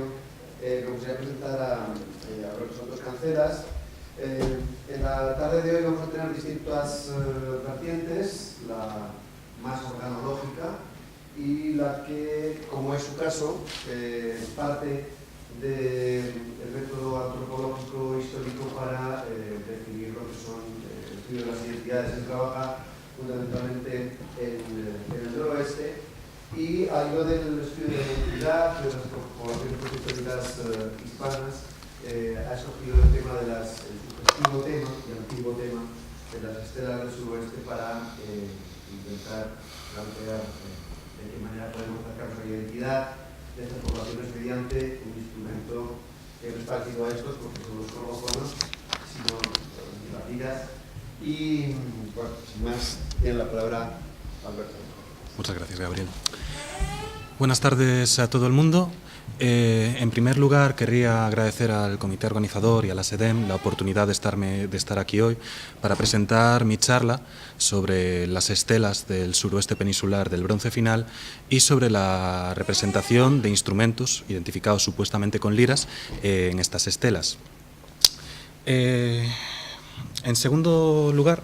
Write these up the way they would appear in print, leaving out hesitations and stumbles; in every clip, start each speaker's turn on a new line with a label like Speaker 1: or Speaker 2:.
Speaker 1: espacio, me gustaría presentar a lo que son Dos Cancelas. En la tarde de hoy vamos a tener distintas vertientes, la más organológica y la que, como es su caso, parte del método antropológico histórico para definir lo que son el estudio de las identidades. Se trabaja fundamentalmente en el noroeste y a lo del estudio de la identidad, de las poblaciones históricas hispanas, ha escogido el tema de el sugestivo tema y antiguo tema de las estelas del suroeste para intentar plantear de qué manera podemos acercarnos a la identidad de estas poblaciones mediante un instrumento que no es parecido a estos, porque son los cromófonos, sino las ligas. Y, bueno, sin más, tiene la palabra Alberto.
Speaker 2: Muchas gracias, Gabriel. Buenas tardes a todo el mundo. En primer lugar, querría agradecer al comité organizador y a la SEDEM la oportunidad de estar aquí hoy para presentar mi charla sobre las estelas del suroeste peninsular del Bronce Final y sobre la representación de instrumentos identificados supuestamente con liras en estas estelas. En segundo lugar,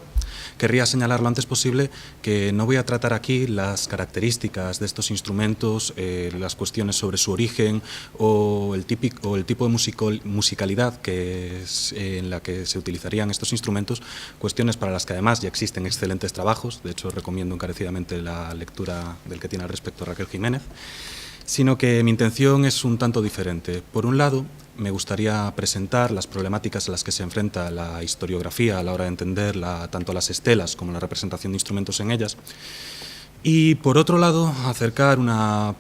Speaker 2: querría señalar lo antes posible que no voy a tratar aquí las características de estos instrumentos, las cuestiones sobre su origen o el tipo de musicalidad en la que se utilizarían estos instrumentos, cuestiones para las que además ya existen excelentes trabajos. De hecho, recomiendo encarecidamente la lectura del que tiene al respecto Raquel Jiménez, sino que mi intención es un tanto diferente. Por un lado, me gustaría presentar las problemáticas a las que se enfrenta la historiografía a la hora de entender tanto las estelas como la representación de instrumentos en ellas. Y, por otro lado, acercar una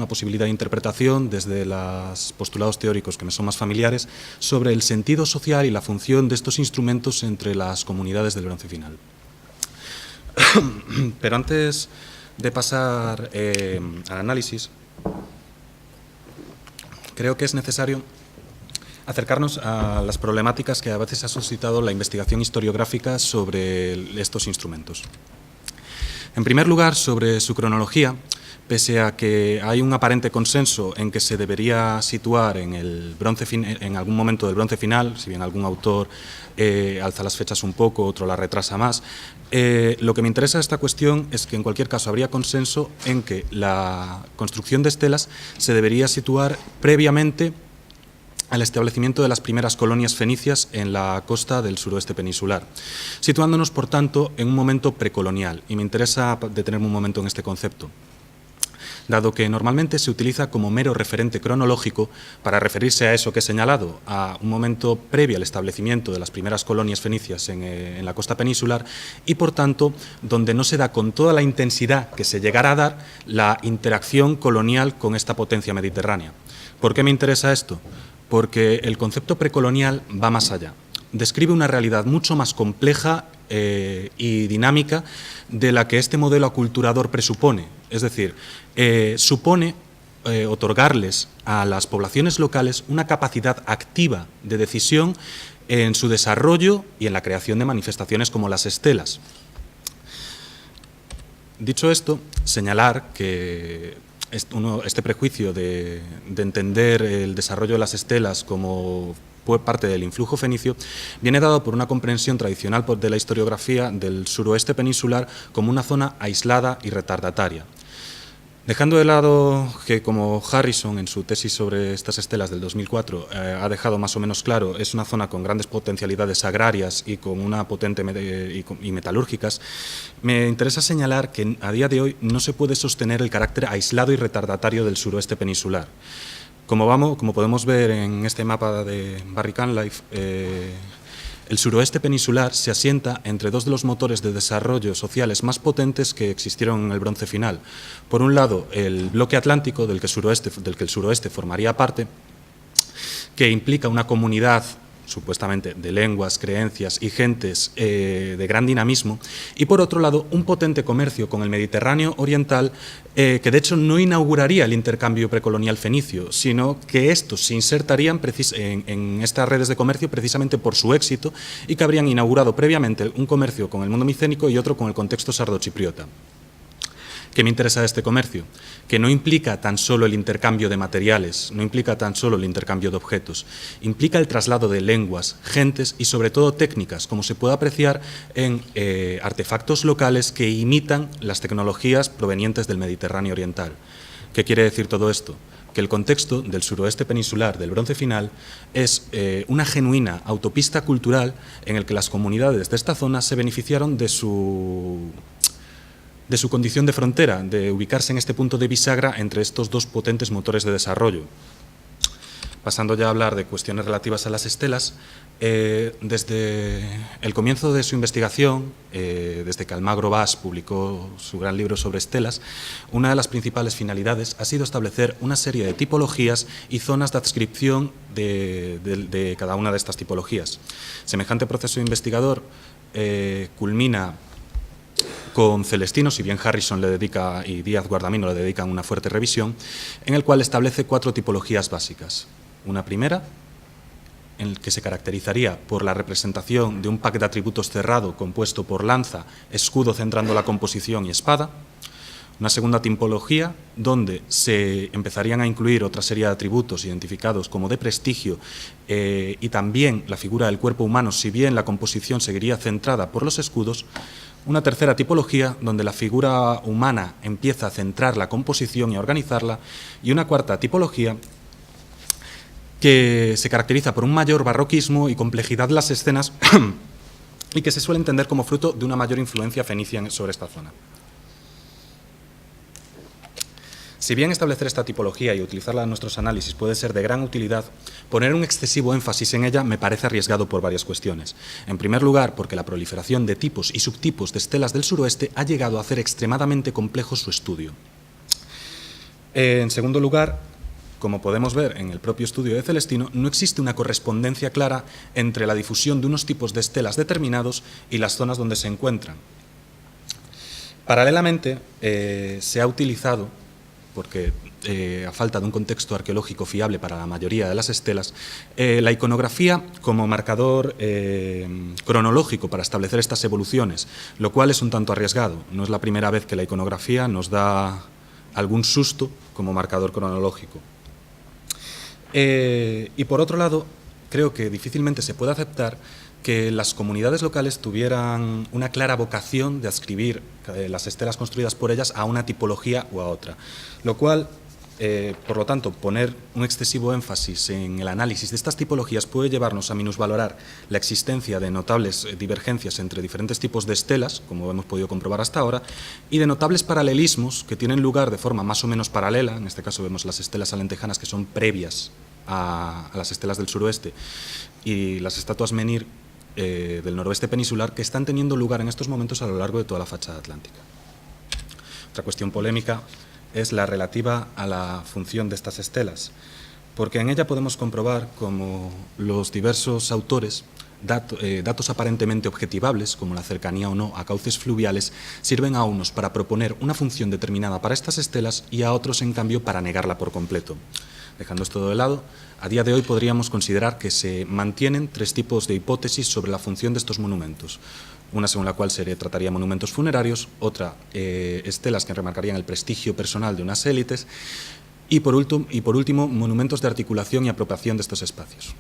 Speaker 2: posibilidad de interpretación desde los postulados teóricos que me son más familiares sobre el sentido social y la función de estos instrumentos entre las comunidades del Bronce Final. Pero antes de pasar al análisis, creo que es necesario acercarnos a las problemáticas que a veces ha suscitado la investigación historiográfica sobre estos instrumentos. En primer lugar, sobre su cronología, pese a que hay un aparente consenso en que se debería situar en algún momento del Bronce Final, si bien algún autor alza las fechas un poco, otro las retrasa más, lo que me interesa de esta cuestión es que en cualquier caso habría consenso en que la construcción de estelas se debería situar previamente al establecimiento de las primeras colonias fenicias en la costa del suroeste peninsular, situándonos, por tanto, en un momento precolonial. Y me interesa detenerme un momento en este concepto, dado que normalmente se utiliza como mero referente cronológico para referirse a eso que he señalado, a un momento previo al establecimiento de las primeras colonias fenicias en la costa peninsular y, por tanto, donde no se da con toda la intensidad que se llegará a dar la interacción colonial con esta potencia mediterránea. ¿Por qué me interesa esto? Porque el concepto precolonial va más allá. Describe una realidad mucho más compleja y dinámica de la que este modelo aculturador presupone. Es decir, supone otorgarles a las poblaciones locales una capacidad activa de decisión en su desarrollo y en la creación de manifestaciones como las estelas. Dicho esto, señalar que este prejuicio de entender el desarrollo de las estelas como parte del influjo fenicio viene dado por una comprensión tradicional de la historiografía del suroeste peninsular como una zona aislada y retardataria. Dejando de lado que, como Harrison en su tesis sobre estas estelas del 2004 ha dejado más o menos claro, es una zona con grandes potencialidades agrarias y con una potente y metalúrgicas, me interesa señalar que a día de hoy no se puede sostener el carácter aislado y retardatario del suroeste peninsular. Como podemos ver en este mapa de Barry Cunliffe, el suroeste peninsular se asienta entre dos de los motores de desarrollo sociales más potentes que existieron en el Bronce Final. Por un lado, el bloque atlántico, del que el suroeste formaría parte, que implica una comunidad supuestamente de lenguas, creencias y gentes de gran dinamismo, y por otro lado un potente comercio con el Mediterráneo oriental que de hecho no inauguraría el intercambio precolonial fenicio, sino que estos se insertarían en estas redes de comercio precisamente por su éxito y que habrían inaugurado previamente un comercio con el mundo micénico y otro con el contexto sardochipriota. ¿Qué me interesa de este comercio? Que no implica tan solo el intercambio de materiales, no implica tan solo el intercambio de objetos, implica el traslado de lenguas, gentes y sobre todo técnicas, como se puede apreciar en artefactos locales que imitan las tecnologías provenientes del Mediterráneo oriental. ¿Qué quiere decir todo esto? Que el contexto del suroeste peninsular del Bronce Final es una genuina autopista cultural en el que las comunidades de esta zona se beneficiaron de su condición de frontera, de ubicarse en este punto de bisagra entre estos dos potentes motores de desarrollo. Pasando ya a hablar de cuestiones relativas a las estelas, desde el comienzo de su investigación, desde que Almagro Bas publicó su gran libro sobre estelas, una de las principales finalidades ha sido establecer una serie de tipologías y zonas de adscripción de cada una de estas tipologías. Semejante proceso investigador culmina con Celestino, si bien Harrison le dedica y Díaz Guardamino le dedican una fuerte revisión, en el cual establece 4 tipologías básicas. Una primera, en el que se caracterizaría por la representación de un pack de atributos cerrado compuesto por lanza, escudo centrando la composición y espada. Una segunda tipología, donde se empezarían a incluir otra serie de atributos identificados como de prestigio y también la figura del cuerpo humano, si bien la composición seguiría centrada por los escudos. Una tercera tipología, donde la figura humana empieza a centrar la composición y a organizarla. Y una cuarta tipología, que se caracteriza por un mayor barroquismo y complejidad de las escenas y que se suele entender como fruto de una mayor influencia fenicia sobre esta zona. Si bien establecer esta tipología y utilizarla en nuestros análisis puede ser de gran utilidad, poner un excesivo énfasis en ella me parece arriesgado por varias cuestiones. En primer lugar, porque la proliferación de tipos y subtipos de estelas del suroeste ha llegado a hacer extremadamente complejo su estudio. En segundo lugar, como podemos ver en el propio estudio de Celestino, no existe una correspondencia clara entre la difusión de unos tipos de estelas determinados y las zonas donde se encuentran. Paralelamente, se ha utilizado, porque a falta de un contexto arqueológico fiable para la mayoría de las estelas, la iconografía como marcador cronológico para establecer estas evoluciones, lo cual es un tanto arriesgado. No es la primera vez que la iconografía nos da algún susto como marcador cronológico. Y por otro lado, creo que difícilmente se puede aceptar que las comunidades locales tuvieran una clara vocación de adscribir las estelas construidas por ellas a una tipología u a otra, lo cual, por lo tanto, poner un excesivo énfasis en el análisis de estas tipologías puede llevarnos a minusvalorar la existencia de notables divergencias entre diferentes tipos de estelas, como hemos podido comprobar hasta ahora, y de notables paralelismos que tienen lugar de forma más o menos paralela. En este caso vemos las estelas alentejanas, que son previas a las estelas del suroeste, y las estatuas menhir del noroeste peninsular, que están teniendo lugar en estos momentos a lo largo de toda la fachada atlántica. Otra cuestión polémica es la relativa a la función de estas estelas, porque en ella podemos comprobar cómo los diversos autores, datos aparentemente objetivables, como la cercanía o no a cauces fluviales, sirven a unos para proponer una función determinada para estas estelas y a otros, en cambio, para negarla por completo. Dejando esto de lado, a día de hoy podríamos considerar que se mantienen 3 tipos de hipótesis sobre la función de estos monumentos. Una según la cual se trataría monumentos funerarios, otra estelas que remarcarían el prestigio personal de unas élites y por último monumentos de articulación y apropiación de estos espacios.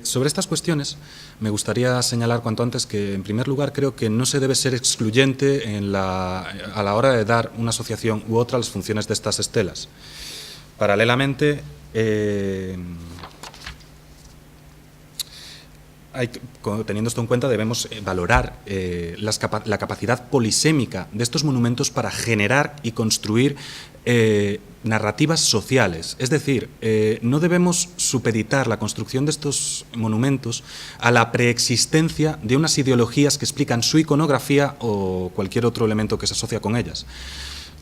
Speaker 2: Sobre estas cuestiones me gustaría señalar cuanto antes que, en primer lugar, creo que no se debe ser excluyente a la hora de dar una asociación u otra a las funciones de estas estelas. Paralelamente, teniendo esto en cuenta, debemos valorar la capacidad polisémica de estos monumentos para generar y construir narrativas sociales. Es decir, no debemos supeditar la construcción de estos monumentos a la preexistencia de unas ideologías que explican su iconografía o cualquier otro elemento que se asocia con ellas.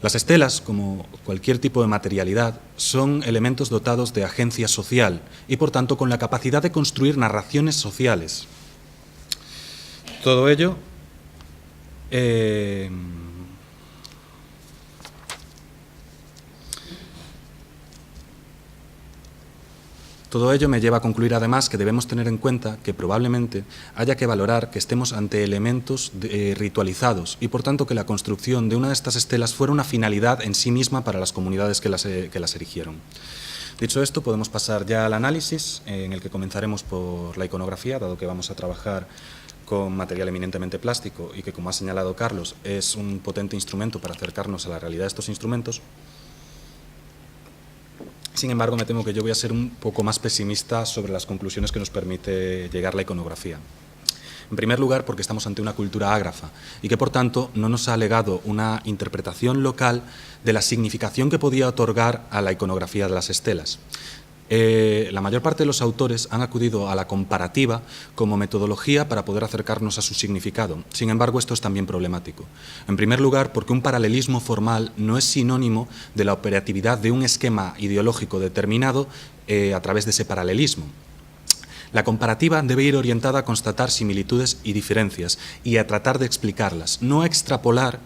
Speaker 2: Las estelas, como cualquier tipo de materialidad, son elementos dotados de agencia social y, por tanto, con la capacidad de construir narraciones sociales. Todo ello Todo ello me lleva a concluir además que debemos tener en cuenta que probablemente haya que valorar que estemos ante elementos ritualizados y por tanto que la construcción de una de estas estelas fuera una finalidad en sí misma para las comunidades que las erigieron. Dicho esto, podemos pasar ya al análisis, en el que comenzaremos por la iconografía, dado que vamos a trabajar con material eminentemente plástico y que, como ha señalado Carlos, es un potente instrumento para acercarnos a la realidad de estos instrumentos. Sin embargo, me temo que yo voy a ser un poco más pesimista sobre las conclusiones que nos permite llegar la iconografía. En primer lugar, porque estamos ante una cultura ágrafa y que, por tanto, no nos ha legado una interpretación local de la significación que podía otorgar a la iconografía de las estelas. La mayor parte de los autores han acudido a la comparativa como metodología para poder acercarnos a su significado. Sin embargo, esto es también problemático. En primer lugar, porque un paralelismo formal no es sinónimo de la operatividad de un esquema ideológico determinado a través de ese paralelismo. La comparativa debe ir orientada a constatar similitudes y diferencias y a tratar de explicarlas, no a extrapolar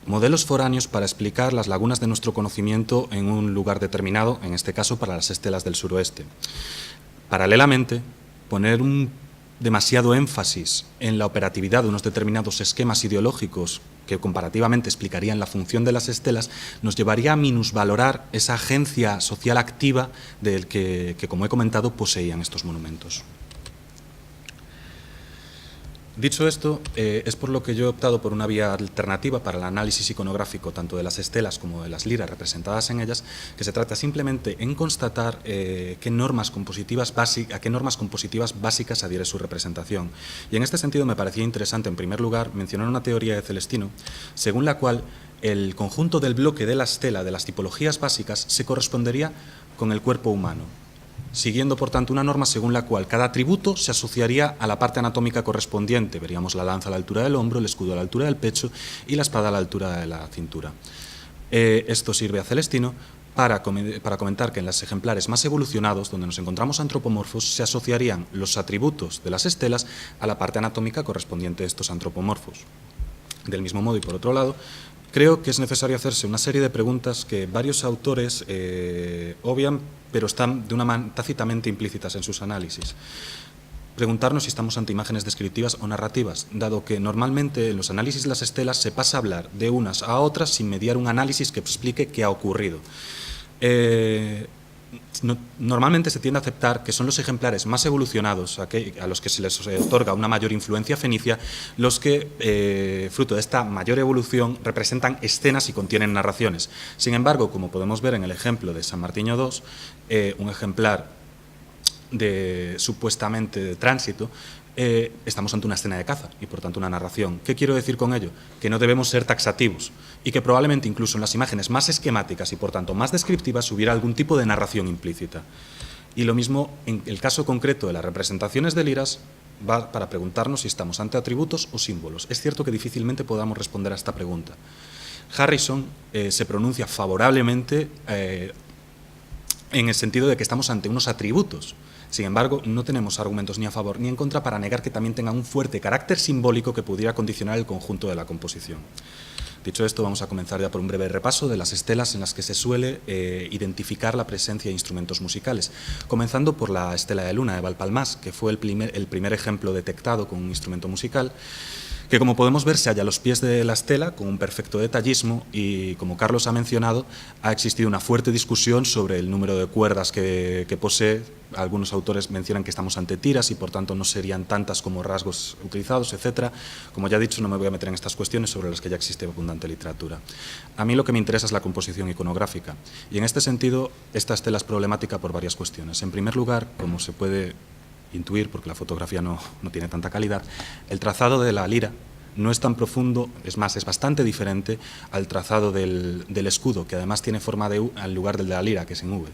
Speaker 2: modelos foráneos para explicar las lagunas de nuestro conocimiento en un lugar determinado, en este caso para las estelas del suroeste. Paralelamente, poner un demasiado énfasis en la operatividad de unos determinados esquemas ideológicos que comparativamente explicarían la función de las estelas nos llevaría a minusvalorar esa agencia social activa del que, como he comentado, poseían estos monumentos. Dicho esto, es por lo que yo he optado por una vía alternativa para el análisis iconográfico tanto de las estelas como de las liras representadas en ellas, que se trata simplemente en constatar a qué normas compositivas básicas adhiere su representación. Y en este sentido me parecía interesante, en primer lugar, mencionar una teoría de Celestino, según la cual el conjunto del bloque de la estela de las tipologías básicas se correspondería con el cuerpo humano, siguiendo, por tanto, una norma según la cual cada atributo se asociaría a la parte anatómica correspondiente. Veríamos la lanza a la altura del hombro, el escudo a la altura del pecho y la espada a la altura de la cintura. Esto sirve a Celestino para comentar que en los ejemplares más evolucionados, donde nos encontramos antropomorfos, se asociarían los atributos de las estelas a la parte anatómica correspondiente de estos antropomorfos. Del mismo modo, y por otro lado, creo que es necesario hacerse una serie de preguntas que varios autores obvian, pero están tácitamente implícitas en sus análisis. Preguntarnos si estamos ante imágenes descriptivas o narrativas, dado que normalmente en los análisis de las estelas se pasa a hablar de unas a otras sin mediar un análisis que explique qué ha ocurrido. Normalmente se tiende a aceptar que son los ejemplares más evolucionados, a los que se les otorga una mayor influencia fenicia, los que, fruto de esta mayor evolución, representan escenas y contienen narraciones. Sin embargo, como podemos ver en el ejemplo de San Martiño II, un ejemplar supuestamente de tránsito, estamos ante una escena de caza y por tanto una narración. ¿Qué quiero decir con ello? Que no debemos ser taxativos y que probablemente incluso en las imágenes más esquemáticas y por tanto más descriptivas hubiera algún tipo de narración implícita. Y lo mismo en el caso concreto de las representaciones de liras va para preguntarnos si estamos ante atributos o símbolos. Es cierto que difícilmente podamos responder a esta pregunta. Harrison se pronuncia favorablemente en el sentido de que estamos ante unos atributos. Sin embargo, no tenemos argumentos ni a favor ni en contra para negar que también tengan un fuerte carácter simbólico que pudiera condicionar el conjunto de la composición. Dicho esto, vamos a comenzar ya por un breve repaso de las estelas en las que se suele identificar la presencia de instrumentos musicales, comenzando por la estela de luna de Valpalmás, que fue el primer ejemplo detectado con un instrumento musical, que, como podemos ver, se halla a los pies de la estela con un perfecto detallismo y, como Carlos ha mencionado, ha existido una fuerte discusión sobre el número de cuerdas que posee. Algunos autores mencionan que estamos ante tiras y, por tanto, no serían tantas como rasgos utilizados, etc. Como ya he dicho, no me voy a meter en estas cuestiones sobre las que ya existe abundante literatura. A mí lo que me interesa es la composición iconográfica y, en este sentido, esta estela es problemática por varias cuestiones. En primer lugar, como se puede intuir, porque la fotografía no tiene tanta calidad, el trazado de la lira no es tan profundo, es más, es bastante diferente al trazado del escudo, que además tiene forma de U al lugar del de la lira, que es en V.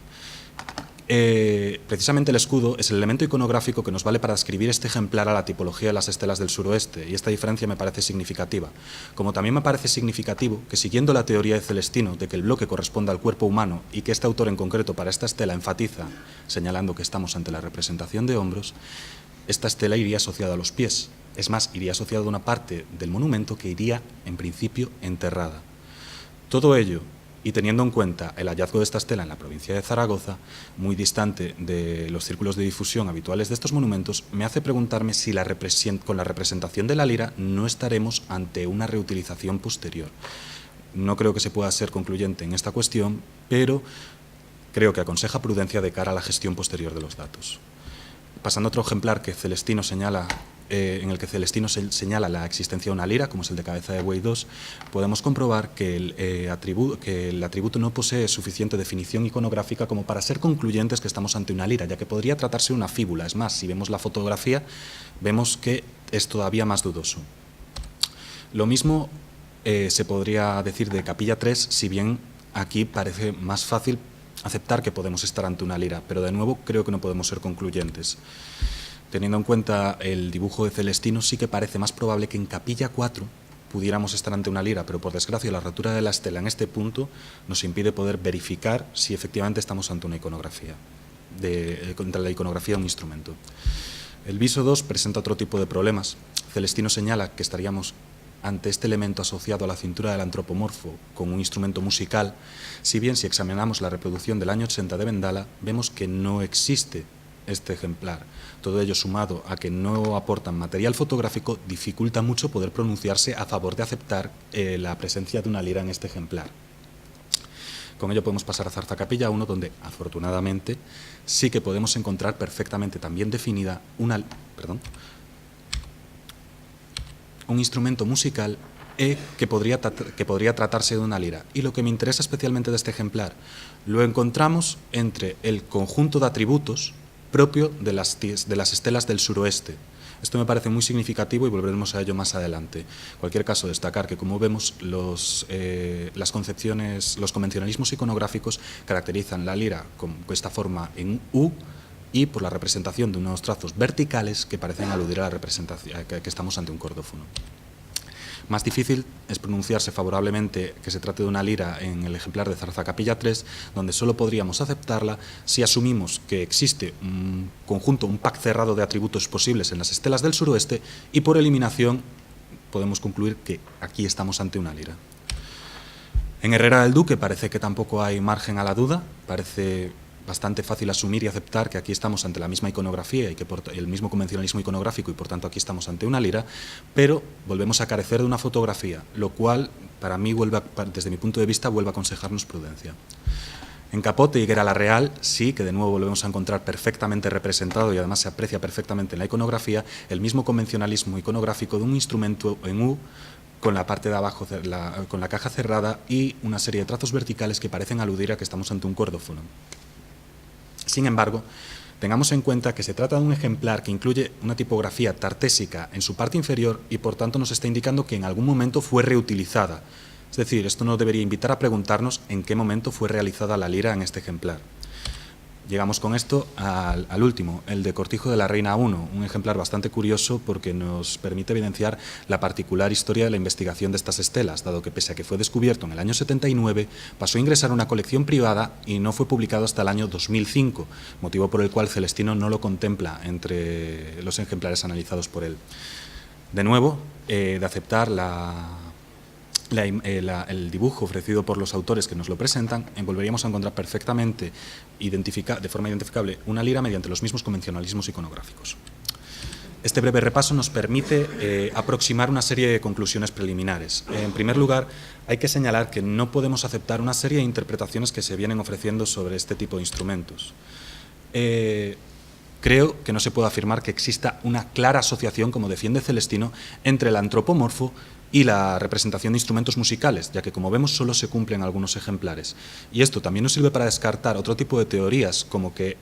Speaker 2: Precisamente el escudo es el elemento iconográfico que nos vale para describir este ejemplar a la tipología de las estelas del suroeste, y esta diferencia me parece significativa. Como también me parece significativo que, siguiendo la teoría de Celestino de que el bloque corresponde al cuerpo humano y que este autor en concreto para esta estela enfatiza, señalando que estamos ante la representación de hombros, esta estela iría asociada a los pies. Es más, iría asociada a una parte del monumento que iría, en principio, enterrada. Todo ello, Y teniendo en cuenta el hallazgo de esta estela en la provincia de Zaragoza, muy distante de los círculos de difusión habituales de estos monumentos, me hace preguntarme si con la representación de la lira no estaremos ante una reutilización posterior. No creo que se pueda ser concluyente en esta cuestión, pero creo que aconseja prudencia de cara a la gestión posterior de los datos. Pasando a otro ejemplar que Celestino señala, en el que Celestino señala la existencia de una lira, como es el de Cabeza de Buey 2, podemos comprobar que el atributo no posee suficiente definición iconográfica como para ser concluyentes que estamos ante una lira, ya que podría tratarse de una fíbula. Es más, si vemos la fotografía, vemos que es todavía más dudoso. Lo mismo se podría decir de Capilla 3, si bien aquí parece más fácil aceptar que podemos estar ante una lira, pero de nuevo creo que no podemos ser concluyentes. Teniendo en cuenta el dibujo de Celestino, sí que parece más probable que en Capilla 4 pudiéramos estar ante una lira, pero por desgracia la rotura de la estela en este punto nos impide poder verificar si efectivamente estamos ante una iconografía, contra la iconografía de un instrumento. El viso 2 presenta otro tipo de problemas. Celestino señala que estaríamos ante este elemento asociado a la cintura del antropomorfo con un instrumento musical, si bien si examinamos la reproducción del año 80 de Vendala, vemos que no existe este ejemplar. Todo ello sumado a que no aportan material fotográfico dificulta mucho poder pronunciarse a favor de aceptar la presencia de una lira en este ejemplar. Con ello podemos pasar a Zarzacapilla 1, donde afortunadamente sí que podemos encontrar perfectamente también definida un instrumento musical que podría tratarse de una lira. Y lo que me interesa especialmente de este ejemplar, lo encontramos entre el conjunto de atributos propio de las estelas del suroeste. Esto me parece muy significativo y volveremos a ello más adelante. En cualquier caso, destacar que, como vemos, los convencionalismos iconográficos caracterizan la lira con esta forma en U y por la representación de unos trazos verticales que parecen aludir a la representación que estamos ante un cordófono. Más difícil es pronunciarse favorablemente que se trate de una lira en el ejemplar de Zarzacapilla 3, donde solo podríamos aceptarla si asumimos que existe un pack cerrado de atributos posibles en las estelas del suroeste y por eliminación podemos concluir que aquí estamos ante una lira. En Herrera del Duque parece que tampoco hay margen a la duda, parece bastante fácil asumir y aceptar que aquí estamos ante la misma iconografía y que el mismo convencionalismo iconográfico y por tanto aquí estamos ante una lira, pero volvemos a carecer de una fotografía, lo cual para mí desde mi punto de vista vuelve a aconsejarnos prudencia. En Capote y Higuera la Real sí que de nuevo volvemos a encontrar perfectamente representado y además se aprecia perfectamente en la iconografía el mismo convencionalismo iconográfico de un instrumento en U con la parte de abajo, con la caja cerrada y una serie de trazos verticales que parecen aludir a que estamos ante un cordófono. Sin embargo, tengamos en cuenta que se trata de un ejemplar que incluye una tipografía tartésica en su parte inferior y por tanto nos está indicando que en algún momento fue reutilizada. Es decir, esto nos debería invitar a preguntarnos en qué momento fue realizada la lira en este ejemplar. Llegamos con esto al último, el de Cortijo de la Reina 1, un ejemplar bastante curioso porque nos permite evidenciar la particular historia de la investigación de estas estelas, dado que pese a que fue descubierto en el año 79, pasó a ingresar a una colección privada y no fue publicado hasta el año 2005, motivo por el cual Celestino no lo contempla entre los ejemplares analizados por él. De nuevo, de aceptar el dibujo ofrecido por los autores que nos lo presentan, volveríamos a encontrar perfectamente de forma identificable una lira mediante los mismos convencionalismos iconográficos. Este breve repaso nos permite aproximar una serie de conclusiones preliminares. En primer lugar, hay que señalar que no podemos aceptar una serie de interpretaciones que se vienen ofreciendo sobre este tipo de instrumentos. Creo que no se puede afirmar que exista una clara asociación, como defiende Celestino, entre el antropomorfo y la representación de instrumentos musicales, ya que, como vemos, solo se cumplen algunos ejemplares. Y esto también nos sirve para descartar otro tipo de teorías, como que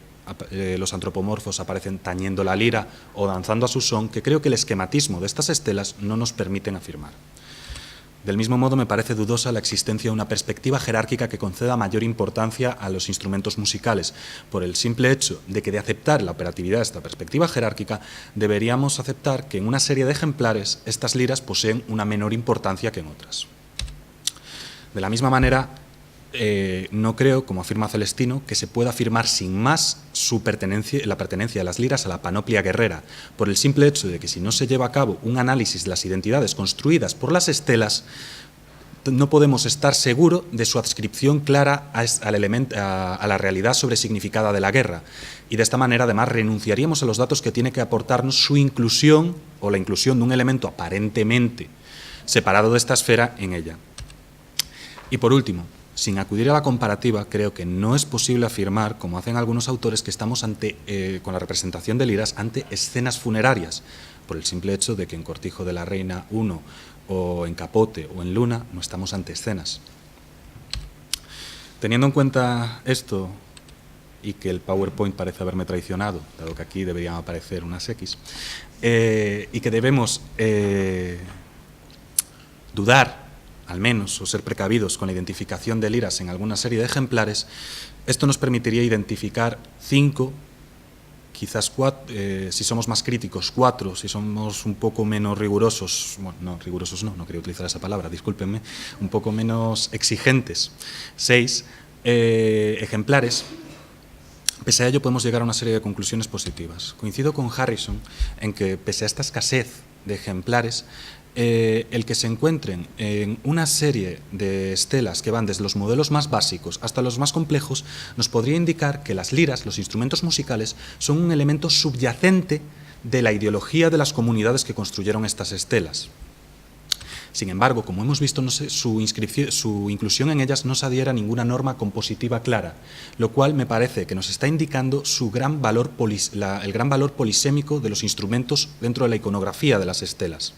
Speaker 2: los antropomorfos aparecen tañendo la lira o danzando a su son, que creo que el esquematismo de estas estelas no nos permiten afirmar. Del mismo modo, me parece dudosa la existencia de una perspectiva jerárquica que conceda mayor importancia a los instrumentos musicales, por el simple hecho de que, de aceptar la operatividad de esta perspectiva jerárquica, deberíamos aceptar que en una serie de ejemplares estas liras poseen una menor importancia que en otras. De la misma manera, no creo, como afirma Celestino, que se pueda afirmar sin más la pertenencia de las liras a la panoplia guerrera, por el simple hecho de que si no se lleva a cabo un análisis de las identidades construidas por las estelas, no podemos estar seguros de su adscripción clara a la realidad sobresignificada de la guerra. Y de esta manera, además, renunciaríamos a los datos que tiene que aportarnos su inclusión o la inclusión de un elemento aparentemente separado de esta esfera en ella. Y por último, sin acudir a la comparativa, creo que no es posible afirmar, como hacen algunos autores, que estamos con la representación de liras ante escenas funerarias, por el simple hecho de que en Cortijo de la Reina 1 o en Capote o en Luna no estamos ante escenas. Teniendo en cuenta esto y que el PowerPoint parece haberme traicionado, dado que aquí deberían aparecer unas X, y que debemos dudar, al menos, o ser precavidos con la identificación de liras en alguna serie de ejemplares, esto nos permitiría identificar 5, quizás 4, si somos más críticos, 4, si somos un poco menos rigurosos, bueno, no, rigurosos no quería utilizar esa palabra, discúlpenme, un poco menos exigentes, 6 ejemplares. Pese a ello, podemos llegar a una serie de conclusiones positivas. Coincido con Harrison en que, pese a esta escasez de ejemplares, el que se encuentren en una serie de estelas que van desde los modelos más básicos hasta los más complejos nos podría indicar que las liras, los instrumentos musicales, son un elemento subyacente de la ideología de las comunidades que construyeron estas estelas. Sin embargo, como hemos visto, su inclusión en ellas no se adhiera a ninguna norma compositiva clara, lo cual me parece que nos está indicando el gran valor polisémico de los instrumentos dentro de la iconografía de las estelas.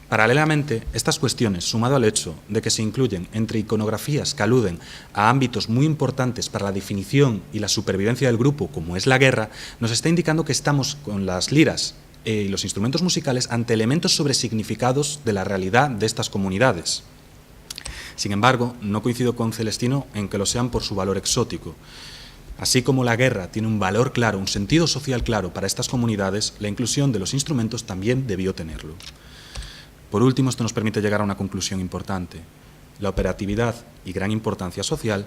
Speaker 2: Paralelamente, estas cuestiones, sumado al hecho de que se incluyen entre iconografías que aluden a ámbitos muy importantes para la definición y la supervivencia del grupo, como es la guerra, nos está indicando que estamos con las liras y los instrumentos musicales ante elementos sobresignificados de la realidad de estas comunidades. Sin embargo, no coincido con Celestino en que lo sean por su valor exótico. Así como la guerra tiene un valor claro, un sentido social claro para estas comunidades, la inclusión de los instrumentos también debió tenerlo. Por último, esto nos permite llegar a una conclusión importante. La operatividad y gran importancia social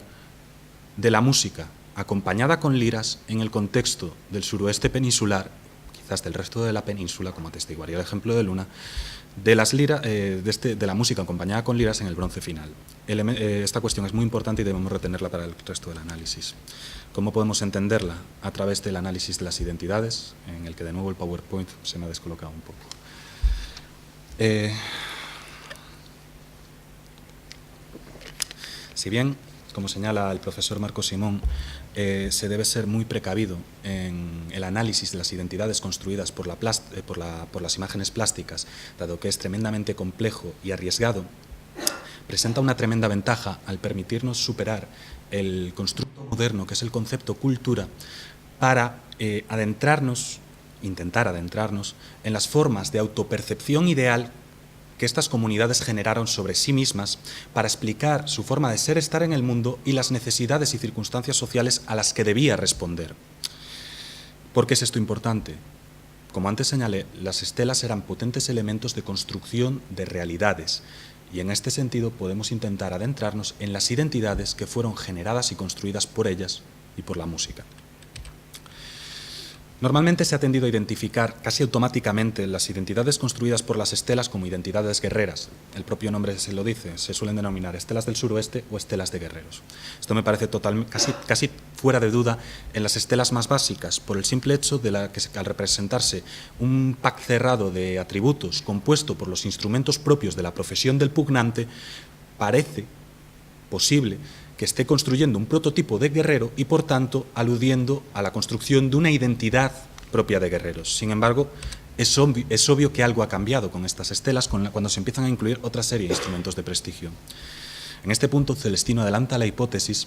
Speaker 2: de la música, acompañada con liras en el contexto del suroeste peninsular, quizás del resto de la península, como atestiguaría el ejemplo de Luna, de la música acompañada con liras en el bronce final. Esta cuestión es muy importante y debemos retenerla para el resto del análisis. ¿Cómo podemos entenderla? A través del análisis de las identidades, en el que de nuevo el PowerPoint se me ha descolocado un poco. Si bien, como señala el profesor Marco Simón, se debe ser muy precavido en el análisis de las identidades construidas por las imágenes plásticas, dado que es tremendamente complejo y arriesgado, presenta una tremenda ventaja al permitirnos superar el constructo moderno, que es el concepto cultura, para intentar adentrarnos en las formas de autopercepción ideal que estas comunidades generaron sobre sí mismas para explicar su forma de ser, estar en el mundo y las necesidades y circunstancias sociales a las que debía responder. ¿Por qué es esto importante? Como antes señalé, las estelas eran potentes elementos de construcción de realidades y en este sentido podemos intentar adentrarnos en las identidades que fueron generadas y construidas por ellas y por la música. Normalmente se ha tendido a identificar casi automáticamente las identidades construidas por las estelas como identidades guerreras. El propio nombre se lo dice, se suelen denominar estelas del suroeste o estelas de guerreros. Esto me parece casi fuera de duda en las estelas más básicas, por el simple hecho de que al representarse un pack cerrado de atributos compuesto por los instrumentos propios de la profesión del pugnante, parece posible que esté construyendo un prototipo de guerrero y, por tanto, aludiendo a la construcción de una identidad propia de guerreros. Sin embargo, es obvio que algo ha cambiado con estas estelas cuando se empiezan a incluir otra serie de instrumentos de prestigio. En este punto, Celestino adelanta la hipótesis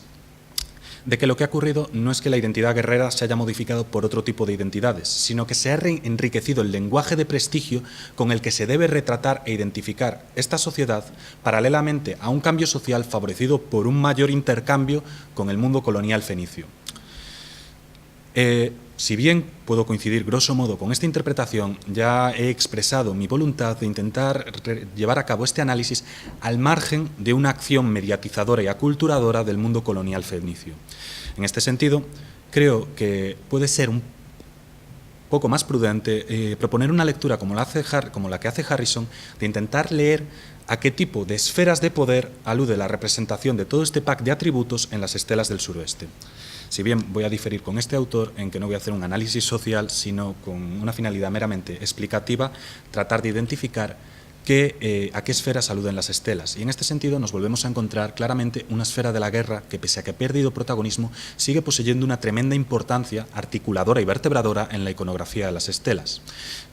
Speaker 2: de que lo que ha ocurrido no es que la identidad guerrera se haya modificado por otro tipo de identidades, sino que se ha enriquecido el lenguaje de prestigio con el que se debe retratar e identificar esta sociedad paralelamente a un cambio social favorecido por un mayor intercambio con el mundo colonial fenicio. Si bien puedo coincidir grosso modo con esta interpretación, ya he expresado mi voluntad de intentar llevar a cabo este análisis al margen de una acción mediatizadora y aculturadora del mundo colonial fenicio. En este sentido, creo que puede ser poco más prudente proponer una lectura como la que hace Harrison, de intentar leer a qué tipo de esferas de poder alude la representación de todo este pack de atributos en las estelas del suroeste. Si bien voy a diferir con este autor en que no voy a hacer un análisis social, sino con una finalidad meramente explicativa, tratar de identificar a qué esferas aluden las estelas. Y en este sentido nos volvemos a encontrar claramente una esfera de la guerra que, pese a que ha perdido protagonismo, sigue poseyendo una tremenda importancia articuladora y vertebradora en la iconografía de las estelas.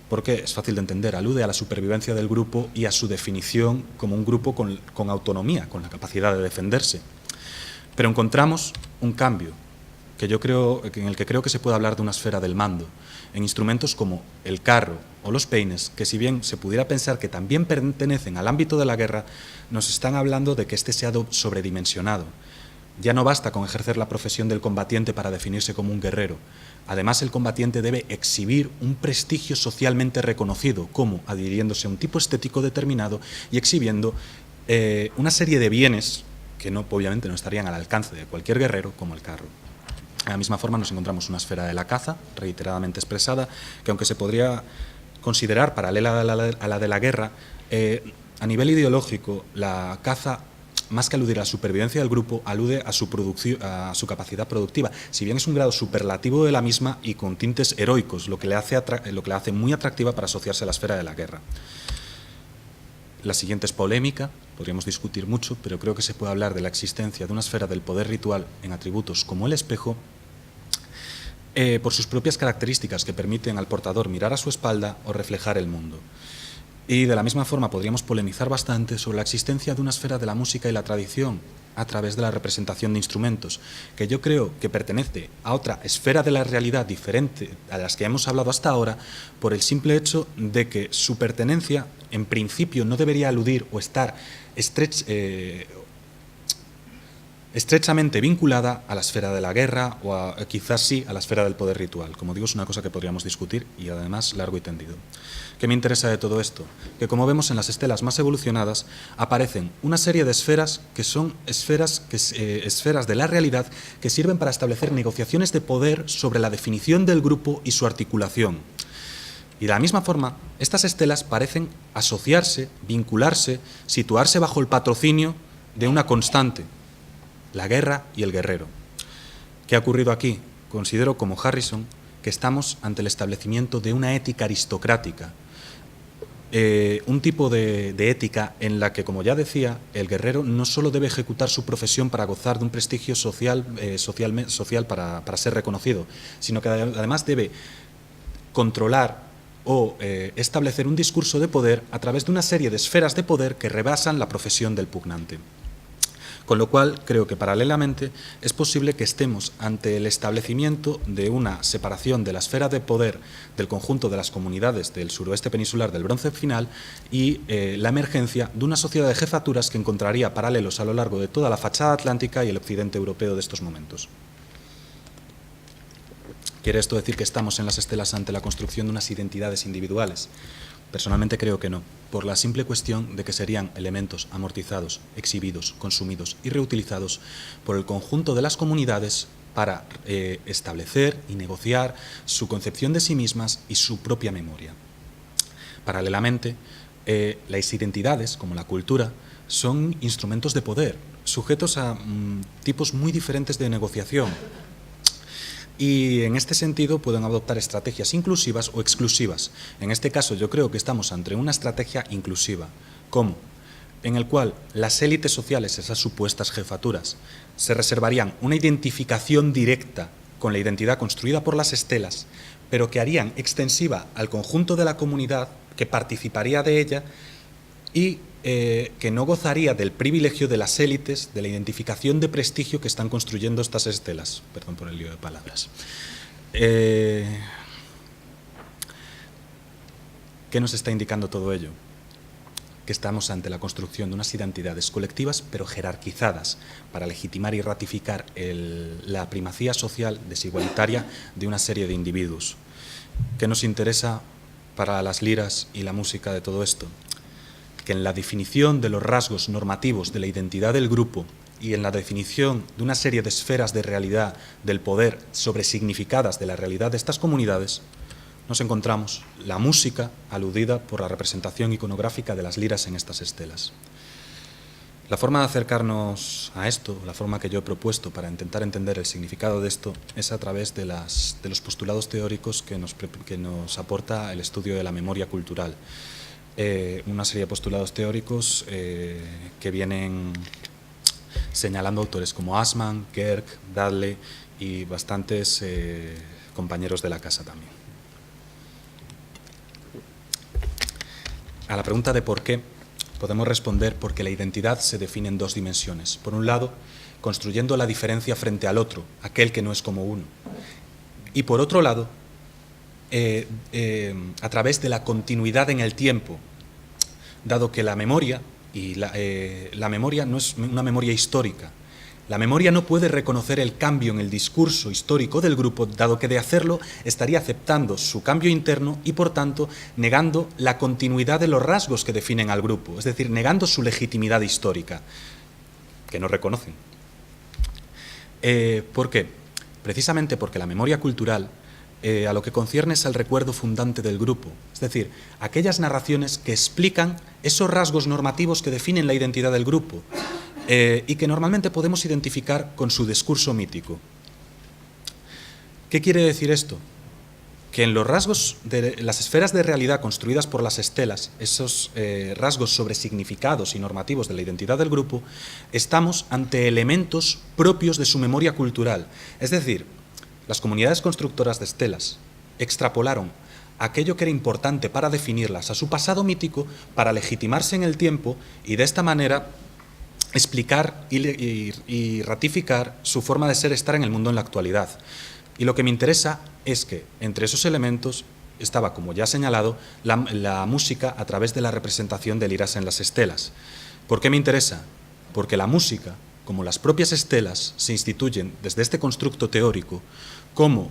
Speaker 2: Porque es fácil de entender, alude a la supervivencia del grupo y a su definición como un grupo con autonomía, con la capacidad de defenderse. Pero encontramos un cambio en el que creo que se puede hablar de una esfera del mando, en instrumentos como el carro o los peines, que si bien se pudiera pensar que también pertenecen al ámbito de la guerra, nos están hablando de que este se ha sobredimensionado. Ya no basta con ejercer la profesión del combatiente para definirse como un guerrero. Además, el combatiente debe exhibir un prestigio socialmente reconocido, como adhiriéndose a un tipo estético determinado y exhibiendo una serie de bienes que obviamente no estarían al alcance de cualquier guerrero, como el carro. De la misma forma nos encontramos una esfera de la caza, reiteradamente expresada, que aunque se podría considerar paralela a la de la guerra, a nivel ideológico, la caza, más que aludir a la supervivencia del grupo, alude a su capacidad productiva, si bien es un grado superlativo de la misma y con tintes heroicos, lo que la hace muy atractiva para asociarse a la esfera de la guerra. La siguiente es polémica, podríamos discutir mucho, pero creo que se puede hablar de la existencia de una esfera del poder ritual en atributos como el espejo, por sus propias características que permiten al portador mirar a su espalda o reflejar el mundo. Y de la misma forma podríamos polemizar bastante sobre la existencia de una esfera de la música y la tradición a través de la representación de instrumentos, que yo creo que pertenece a otra esfera de la realidad diferente a las que hemos hablado hasta ahora, por el simple hecho de que su pertenencia en principio no debería aludir o estar estrechamente vinculada a la esfera de la guerra o quizás sí a la esfera del poder ritual. Como digo, es una cosa que podríamos discutir y además largo y tendido. ¿Qué me interesa de todo esto? Que como vemos en las estelas más evolucionadas aparecen una serie de esferas que son esferas de la realidad que sirven para establecer negociaciones de poder sobre la definición del grupo y su articulación. Y de la misma forma, estas estelas parecen asociarse, vincularse, situarse bajo el patrocinio de una constante, la guerra y el guerrero. ¿Qué ha ocurrido aquí? Considero, como Harrison, que estamos ante el establecimiento de una ética aristocrática, un tipo de ética en la que, como ya decía, el guerrero no solo debe ejecutar su profesión para gozar de un prestigio social para ser reconocido, sino que además debe controlar o establecer un discurso de poder a través de una serie de esferas de poder que rebasan la profesión del pugnante. Con lo cual, creo que paralelamente es posible que estemos ante el establecimiento de una separación de la esfera de poder del conjunto de las comunidades del suroeste peninsular del Bronce final y la emergencia de una sociedad de jefaturas que encontraría paralelos a lo largo de toda la fachada atlántica y el occidente europeo de estos momentos. ¿Quiere esto decir que estamos en las estelas ante la construcción de unas identidades individuales? Personalmente creo que no, por la simple cuestión de que serían elementos amortizados, exhibidos, consumidos y reutilizados por el conjunto de las comunidades para establecer y negociar su concepción de sí mismas y su propia memoria. Paralelamente, las identidades, como la cultura, son instrumentos de poder, sujetos a tipos muy diferentes de negociación. Y en este sentido pueden adoptar estrategias inclusivas o exclusivas. En este caso yo creo que estamos ante una estrategia inclusiva. ¿Cómo? En el cual las élites sociales, esas supuestas jefaturas, se reservarían una identificación directa con la identidad construida por las estelas, pero que harían extensiva al conjunto de la comunidad que participaría de ella y que no gozaría del privilegio de las élites, de la identificación de prestigio que están construyendo estas estelas. Perdón por el lío de palabras. ¿Qué nos está indicando todo ello? Que estamos ante la construcción de unas identidades colectivas, pero jerarquizadas, para legitimar y ratificar la primacía social desigualitaria de una serie de individuos. ¿Qué nos interesa para las liras y la música de todo esto? Que en la definición de los rasgos normativos de la identidad del grupo y en la definición de una serie de esferas de realidad del poder sobresignificadas de la realidad de estas comunidades, nos encontramos la música aludida por la representación iconográfica de las liras en estas estelas. La forma de acercarnos a esto, la forma que yo he propuesto para intentar entender el significado de esto, es a través de los postulados teóricos que nos aporta el estudio de la memoria cultural. Una serie de postulados teóricos que vienen señalando autores como Assmann, Gerg, Bradley y bastantes compañeros de la casa también. A la pregunta de por qué, podemos responder porque la identidad se define en dos dimensiones. Por un lado, construyendo la diferencia frente al otro, aquel que no es como uno. Y por otro lado, a través de la continuidad en el tiempo, dado que la memoria, la memoria no es una memoria histórica. La memoria no puede reconocer el cambio en el discurso histórico del grupo, dado que de hacerlo estaría aceptando su cambio interno y, por tanto, negando la continuidad de los rasgos que definen al grupo, es decir, negando su legitimidad histórica, que no reconocen. ¿Por qué? Precisamente porque la memoria cultural a lo que concierne es al recuerdo fundante del grupo, es decir, aquellas narraciones que explican esos rasgos normativos que definen la identidad del grupo, y que normalmente podemos identificar con su discurso mítico. ¿Qué quiere decir esto? Que en los rasgos de las esferas de realidad construidas por las estelas, esos rasgos sobresignificados y normativos de la identidad del grupo, estamos ante elementos propios de su memoria cultural. Es decir, las comunidades constructoras de estelas extrapolaron aquello que era importante para definirlas a su pasado mítico para legitimarse en el tiempo y de esta manera explicar y ratificar su forma de ser, estar en el mundo en la actualidad. Y lo que me interesa es que entre esos elementos estaba, como ya he señalado, la música a través de la representación de liras en las estelas. ¿Por qué me interesa? Porque la música, como las propias estelas, se instituyen desde este constructo teórico como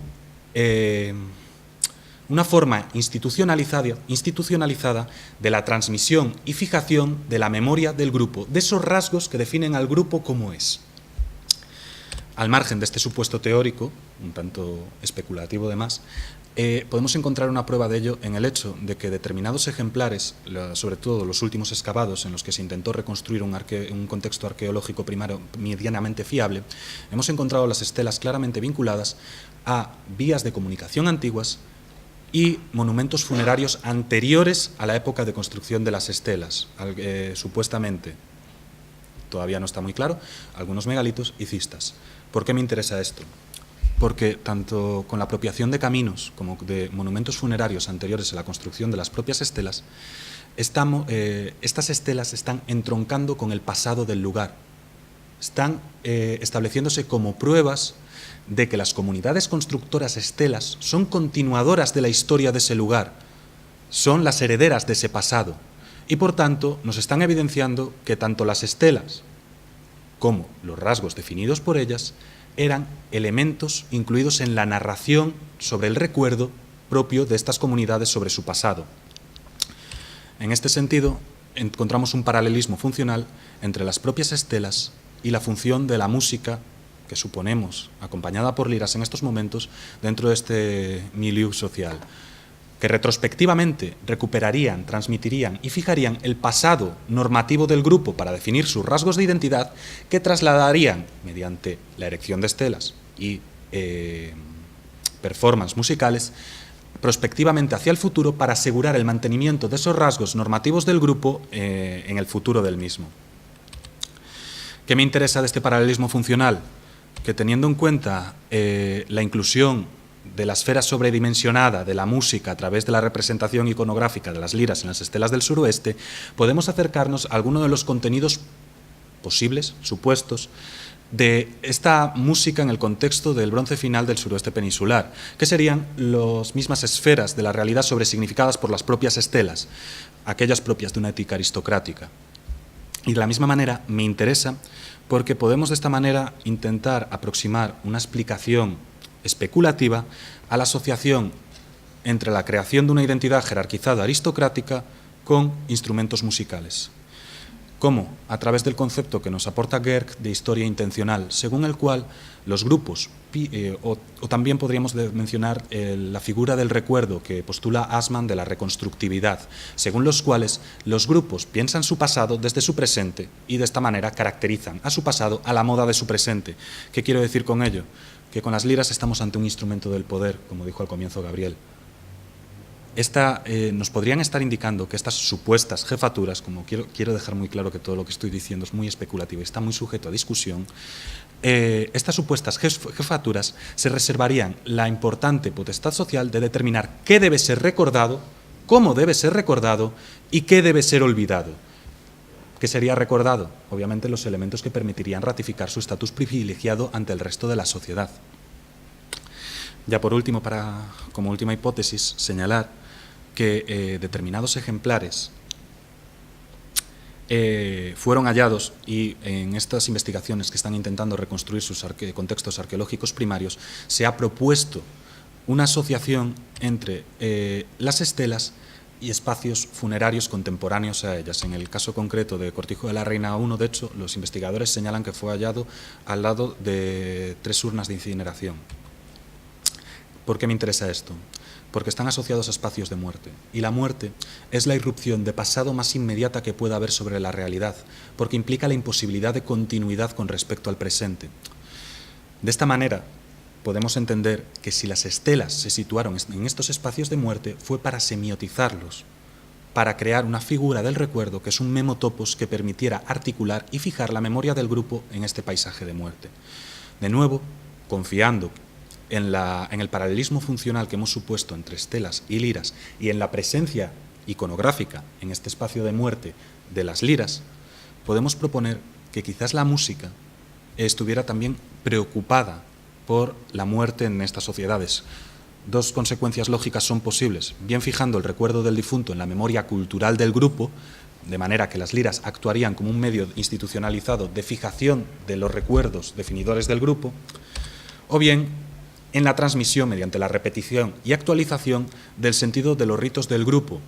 Speaker 2: una forma institucionalizada de la transmisión y fijación de la memoria del grupo, de esos rasgos que definen al grupo como es. Al margen de este supuesto teórico, un tanto especulativo además, podemos encontrar una prueba de ello en el hecho de que determinados ejemplares, sobre todo los últimos excavados en los que se intentó reconstruir un contexto arqueológico primario medianamente fiable, hemos encontrado las estelas claramente vinculadas a vías de comunicación antiguas y monumentos funerarios anteriores a la época de construcción de las estelas, supuestamente, todavía no está muy claro, algunos megalitos y cistas. ¿Por qué me interesa esto? Porque tanto con la apropiación de caminos como de monumentos funerarios anteriores a la construcción de las propias estelas, estas estelas están entroncando con el pasado del lugar, están estableciéndose como pruebas de que las comunidades constructoras estelas son continuadoras de la historia de ese lugar, son las herederas de ese pasado y por tanto nos están evidenciando que tanto las estelas como los rasgos definidos por ellas eran elementos incluidos en la narración sobre el recuerdo propio de estas comunidades sobre su pasado. En este sentido, encontramos un paralelismo funcional entre las propias estelas y la función de la música que suponemos, acompañada por liras en estos momentos, dentro de este milieu social, que retrospectivamente recuperarían, transmitirían y fijarían el pasado normativo del grupo para definir sus rasgos de identidad, que trasladarían, mediante la erección de estelas y performances musicales, prospectivamente hacia el futuro para asegurar el mantenimiento de esos rasgos normativos del grupo en el futuro del mismo. ¿Qué me interesa de este paralelismo funcional? Que teniendo en cuenta la inclusión de la esfera sobredimensionada de la música a través de la representación iconográfica de las liras en las estelas del suroeste, podemos acercarnos a alguno de los contenidos posibles, supuestos, de esta música en el contexto del bronce final del suroeste peninsular, que serían las mismas esferas de la realidad sobresignificadas por las propias estelas, aquellas propias de una ética aristocrática. Y de la misma manera me interesa porque podemos de esta manera intentar aproximar una explicación especulativa a la asociación entre la creación de una identidad jerarquizada aristocrática con instrumentos musicales. como a través del concepto que nos aporta Gerg de historia intencional, según el cual los grupos, o también podríamos mencionar la figura del recuerdo que postula Assmann de la reconstructividad, según los cuales los grupos piensan su pasado desde su presente y de esta manera caracterizan a su pasado a la moda de su presente. ¿Qué quiero decir con ello? Que con las liras estamos ante un instrumento del poder, como dijo al comienzo Gabriel. Nos podrían estar indicando que estas supuestas jefaturas, como quiero dejar muy claro que todo lo que estoy diciendo es muy especulativo y está muy sujeto a discusión, estas supuestas jefaturas se reservarían la importante potestad social de determinar qué debe ser recordado, cómo debe ser recordado y qué debe ser olvidado. ¿Qué sería recordado? Obviamente los elementos que permitirían ratificar su estatus privilegiado ante el resto de la sociedad. Ya por último, como última hipótesis, señalar que determinados ejemplares fueron hallados y en estas investigaciones que están intentando reconstruir sus contextos arqueológicos primarios se ha propuesto una asociación entre las estelas y espacios funerarios contemporáneos a ellas. En el caso concreto de Cortijo de la Reina 1, de hecho, los investigadores señalan que fue hallado al lado de 3 urnas de incineración. ¿Por qué me interesa esto? Porque están asociados a espacios de muerte. Y la muerte es la irrupción de pasado más inmediata que pueda haber sobre la realidad, porque implica la imposibilidad de continuidad con respecto al presente. De esta manera, podemos entender que si las estelas se situaron en estos espacios de muerte fue para semiotizarlos, para crear una figura del recuerdo que es un memotopos que permitiera articular y fijar la memoria del grupo en este paisaje de muerte. De nuevo, confiando en el paralelismo funcional que hemos supuesto entre estelas y liras y en la presencia iconográfica en este espacio de muerte de las liras, podemos proponer que quizás la música estuviera también preocupada por la muerte en estas sociedades. 2 consecuencias lógicas son posibles, bien fijando el recuerdo del difunto en la memoria cultural del grupo, de manera que las liras actuarían como un medio institucionalizado de fijación de los recuerdos definidores del grupo, o bien en la transmisión mediante la repetición y actualización del sentido de los ritos del grupo,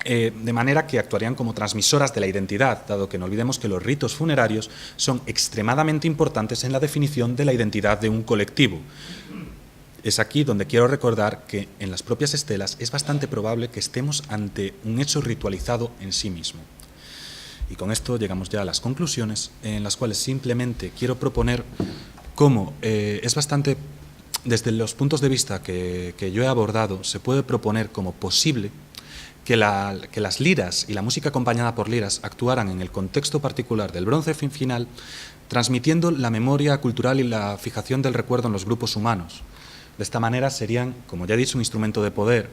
Speaker 2: de manera que actuarían como transmisoras de la identidad, dado que no olvidemos que los ritos funerarios son extremadamente importantes en la definición de la identidad de un colectivo. Es aquí donde quiero recordar que en las propias estelas es bastante probable que estemos ante un hecho ritualizado en sí mismo. Y con esto llegamos ya a las conclusiones, en las cuales simplemente quiero proponer cómo es bastante, desde los puntos de vista que yo he abordado, se puede proponer como posible que las liras y la música acompañada por liras actuaran en el contexto particular del bronce final, transmitiendo la memoria cultural y la fijación del recuerdo en los grupos humanos. De esta manera serían, como ya he dicho, un instrumento de poder,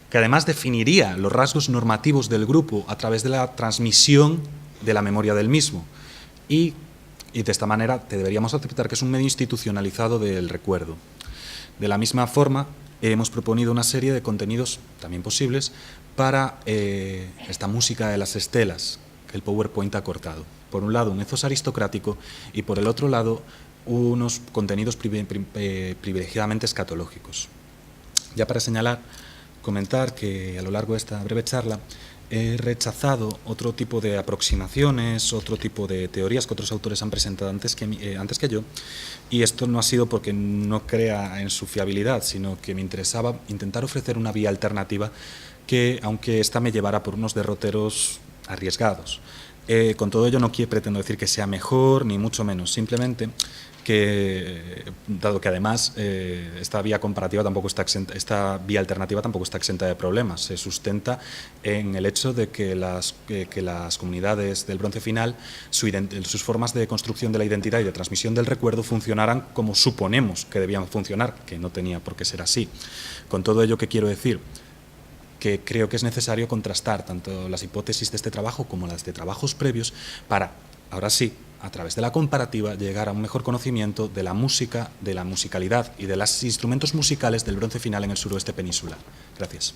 Speaker 2: que además definiría los rasgos normativos del grupo a través de la transmisión de la memoria del mismo. Y de esta manera deberíamos aceptar que es un medio institucionalizado del recuerdo. De la misma forma, hemos proponido una serie de contenidos también posibles para esta música de las estelas que el PowerPoint ha cortado. Por un lado, un ethos aristocrático y por el otro lado, unos contenidos privilegiadamente escatológicos. Ya para señalar, comentar que a lo largo de esta breve charla he rechazado otro tipo de aproximaciones, otro tipo de teorías que otros autores han presentado antes que yo, y esto no ha sido porque no crea en su fiabilidad, sino que me interesaba intentar ofrecer una vía alternativa que, aunque esta me llevara por unos derroteros arriesgados. Con todo ello no pretendo decir que sea mejor, ni mucho menos, simplemente que, dado que además esta vía comparativa tampoco está exenta, esta vía alternativa tampoco está exenta de problemas, se sustenta en el hecho de que las comunidades del bronce final, sus formas de construcción de la identidad y de transmisión del recuerdo funcionaran como suponemos que debían funcionar, que no tenía por qué ser así. Con todo ello, ¿qué quiero decir? Que creo que es necesario contrastar tanto las hipótesis de este trabajo como las de trabajos previos para, ahora sí, a través de la comparativa, llegar a un mejor conocimiento de la música, de la musicalidad y de los instrumentos musicales del bronce final en el suroeste peninsular. Gracias.